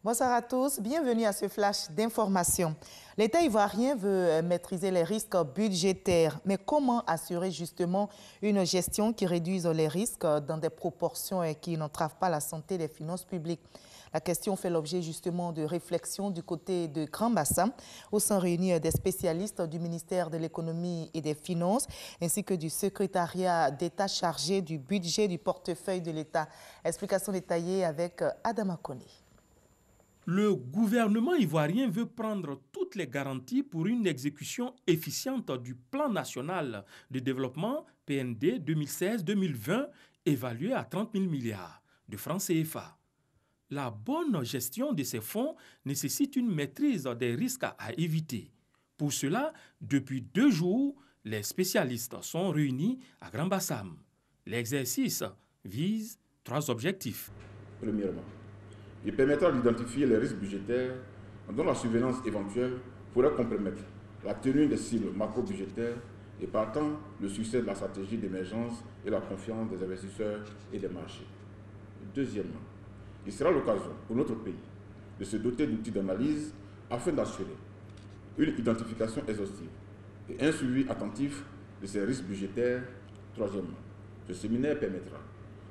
Bonsoir à tous, bienvenue à ce flash d'information. L'État ivoirien veut maîtriser les risques budgétaires, mais comment assurer justement une gestion qui réduise les risques dans des proportions qui n'entravent pas la santé des finances publiques? La question fait l'objet justement de réflexions du côté de Grand Bassam, où sont réunis des spécialistes du ministère de l'économie et des finances, ainsi que du secrétariat d'État chargé du budget du portefeuille de l'État. Explication détaillée avec Adama Kone. Le gouvernement ivoirien veut prendre toutes les garanties pour une exécution efficiente du plan national de développement PND 2016-2020 évalué à 30 000 milliards de francs CFA. La bonne gestion de ces fonds nécessite une maîtrise des risques à éviter. Pour cela, depuis 2 jours, les spécialistes sont réunis à Grand Bassam. L'exercice vise 3 objectifs. Premièrement, il permettra d'identifier les risques budgétaires dont la surveillance éventuelle pourrait compromettre la tenue des cibles macro-budgétaires et partant le succès de la stratégie d'émergence et la confiance des investisseurs et des marchés. Deuxièmement, il sera l'occasion pour notre pays de se doter d'outils d'analyse afin d'assurer une identification exhaustive et un suivi attentif de ces risques budgétaires. Troisièmement, ce séminaire permettra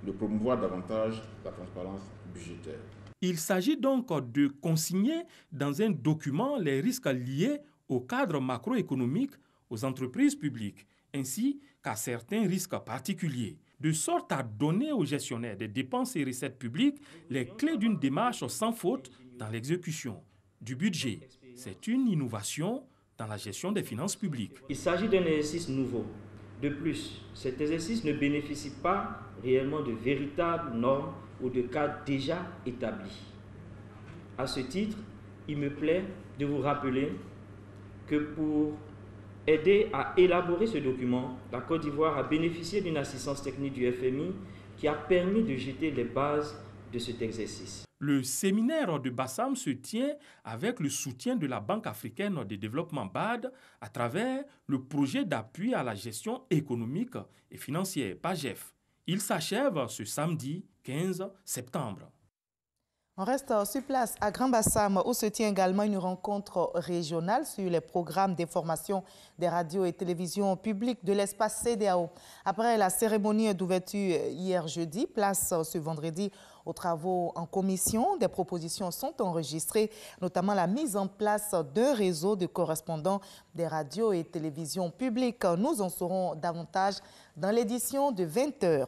de promouvoir davantage la transparence budgétaire. Il s'agit donc de consigner dans un document les risques liés au cadre macroéconomique, aux entreprises publiques, ainsi qu'à certains risques particuliers, de sorte à donner aux gestionnaires des dépenses et recettes publiques les clés d'une démarche sans faute dans l'exécution du budget. C'est une innovation dans la gestion des finances publiques. Il s'agit d'un exercice nouveau. De plus, cet exercice ne bénéficie pas réellement de véritables normes ou de cadres déjà établis. À ce titre, il me plaît de vous rappeler que pour aider à élaborer ce document, la Côte d'Ivoire a bénéficié d'une assistance technique du FMI qui a permis de jeter les bases de cet exercice. Le séminaire de Bassam se tient avec le soutien de la Banque africaine de développement BAD à travers le projet d'appui à la gestion économique et financière PAGEF. Il s'achève ce samedi 15 septembre. On reste sur place à Grand Bassam où se tient également une rencontre régionale sur les programmes d'information des radios et télévisions publiques de l'espace CEDEAO. Après la cérémonie d'ouverture hier jeudi, place ce vendredi aux travaux en commission. Des propositions sont enregistrées, notamment la mise en place d'un réseau de correspondants des radios et télévisions publiques. Nous en saurons davantage dans l'édition de 20h.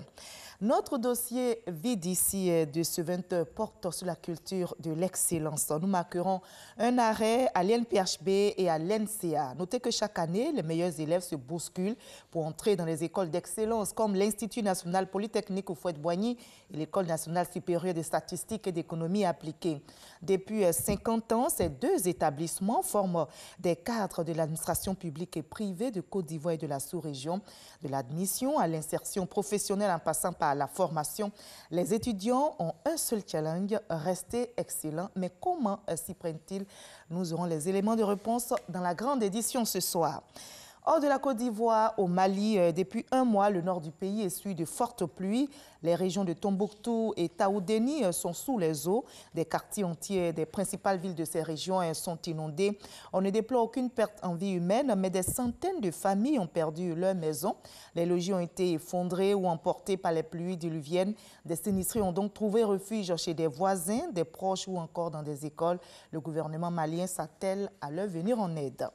Notre dossier vide ici de ce 20h porte sur la culture de l'excellence. Nous marquerons un arrêt à l'INPHB et à l'NCA. Notez que chaque année, les meilleurs élèves se bousculent pour entrer dans les écoles d'excellence comme l'Institut national polytechnique Houphouët-Boigny et l'École nationale supérieure des statistiques et d'économie appliquée. Depuis 50 ans, ces 2 établissements forment des cadres de l'administration publique et privée de Côte d'Ivoire et de la sous-région. De l'admission à l'insertion professionnelle en passant par la formation, les étudiants ont un seul challenge, rester excellents. Mais comment s'y prennent-ils? Nous aurons les éléments de réponse dans la grande édition ce soir. Hors de la Côte d'Ivoire, au Mali, depuis 1 mois, le nord du pays essuie de fortes pluies. Les régions de Tombouctou et Taoudéni sont sous les eaux. Des quartiers entiers des principales villes de ces régions sont inondés. On ne déplore aucune perte en vie humaine, mais des centaines de familles ont perdu leur maison. Les logis ont été effondrés ou emportés par les pluies diluviennes. Des sinistrés ont donc trouvé refuge chez des voisins, des proches ou encore dans des écoles. Le gouvernement malien s'attelle à leur venir en aide.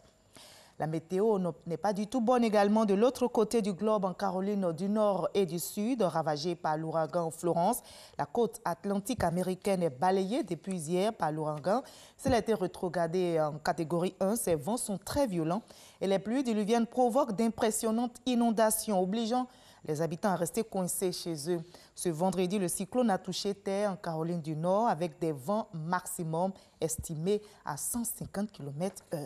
La météo n'est pas du tout bonne également de l'autre côté du globe, en Caroline du Nord et du Sud, ravagée par l'ouragan Florence. La côte atlantique américaine est balayée depuis hier par l'ouragan. S'il a été rétrogradé en catégorie 1, ces vents sont très violents et les pluies diluviennes provoquent d'impressionnantes inondations, obligeant les habitants à rester coincés chez eux. Ce vendredi, le cyclone a touché terre en Caroline du Nord avec des vents maximum estimés à 150 km/h.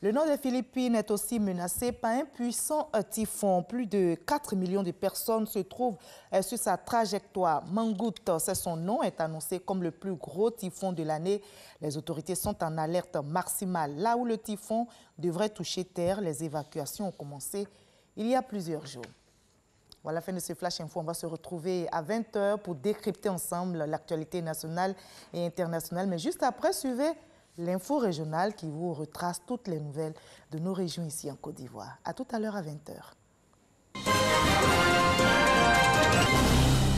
Le nord des Philippines est aussi menacé par un puissant typhon. Plus de 4 millions de personnes se trouvent sur sa trajectoire. Mangout, c'est son nom, est annoncé comme le plus gros typhon de l'année. Les autorités sont en alerte maximale. Là où le typhon devrait toucher terre, les évacuations ont commencé il y a plusieurs jours. Voilà, fin de ce Flash Info. On va se retrouver à 20 h pour décrypter ensemble l'actualité nationale et internationale. Mais juste après, suivez l'info régionale qui vous retrace toutes les nouvelles de nos régions ici en Côte d'Ivoire. À tout à l'heure à 20 h.